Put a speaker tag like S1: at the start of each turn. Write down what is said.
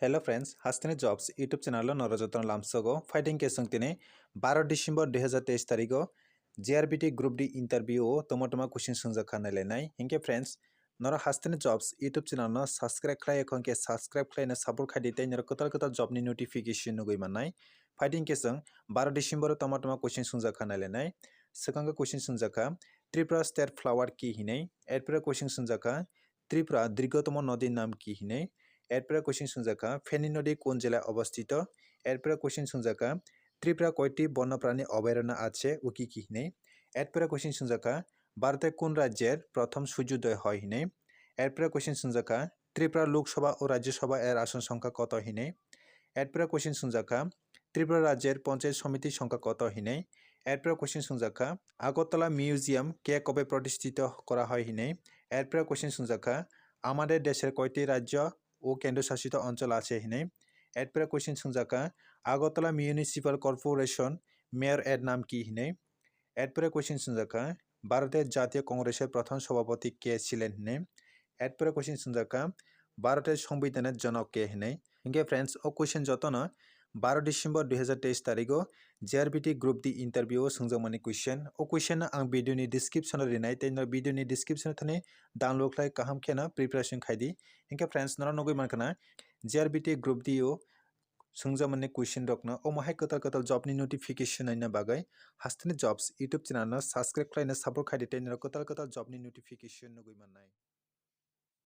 S1: hello friends हास्तिनी jobs YouTube channel नरजतन लामसगो फाइटिंग के संगतिने 12 डिसेम्बर 2023 तारिखो जेआरबीटी ग्रुप डी इंटरव्यू तमोटमा क्वेश्चन संजखा नायलायनाय हिंके फ्रेंड्स नर हास्तिनी जॉब्स यूट्यूब चैनल न सब्सक्राइब खाय एखनके सब्सक्राइब खायना सपोर्ट खायदिते नर कतल कतल जॉब नि नोटिफिकेशन नुगै माननाय फाइटिंग के संग 12 डिसेम्बर तमोटमा क्वेश्चन संजखा नायलायनाय सकांग क्वेश्चन संजखा त्रिपुरा स्टेट फ्लावर की हिनै एडप्रा क्वेश्चन संजखा त्रिपुरा दीर्घतम नदी नाम की हिनै एरपरा क्वेश्चन संजाका फेनी नदी कोन জেলায় অবস্থিত एरपरा क्वेश्चन संजाका त्रिपुरा কয়টি বন্যপ্রাণী অভয়ারণ্য আছে উকি কি হিনে एरपरा क्वेश्चन संजाका ভারতের কোন রাজ্যের প্রথম সূর্যোদয় হয় হিনে एरपरा क्वेश्चन संजाका त्रिपुरा লোকসভা ও রাজ্যসভা এর আসন সংখ্যা কত হিনে एरपरा क्वेश्चन संजाका त्रिपुरा রাজ্যের পঞ্চায়েত সমিতির সংখ্যা কত হিনে एरपरा क्वेश्चन संजाका আগরতলা মিউজিয়াম কে কবে প্রতিষ্ঠিত করা হয় হিনে एरपरा क्वेश्चन संजाका আমাদের দেশের কয়টি রাজ্য ও কেন্দ্রশাসিত অঞ্চল আছে হিনে এরপরে কোশ্চেন সংজাকা আগরতলা মিউনিসিপাল কর্পোরেশন মেয়র এর নাম কি হিনে এরপরে কোশ্চেন সংজাকা ভারতের জাতীয় কংগ্রেসের প্রথম সভাপতি কে ছিলেন হিনে এরপরে কোশ্চেন সংজাকা ভারতের সংবিধানের জনক কে হিনে হিংকে ফ্রেন্ডস ও কোশ্চেন যত না 12 डिसेम्बर 2023 तारिखो जेआरबीटी ग्रुप डी इंटरव्यू संजमानी क्वेश्चन ओ क्वेश्चन आं वीडियो डिस्क्रिप्शन रिनाय तेन वीडियो डिस्क्रिप्शन थने डाउनलोड खाय काहम खेना प्रिपरेशन खायदी हिंके फ्रेंड्स नरा नगै मानकना जेआरबीटी ग्रुप डी ओ संजमानी क्वेश्चन रखना ओ माहाय कतल कतल जॉब नि नोटिफिकेशन आइना बागै हास्तिनी जॉब्स यूट्यूब चैनल सब्सक्राइब खायना सपोर्ट खायदी तेन कतल कतल जॉब नि नोटिफिकेशन नगै माननाय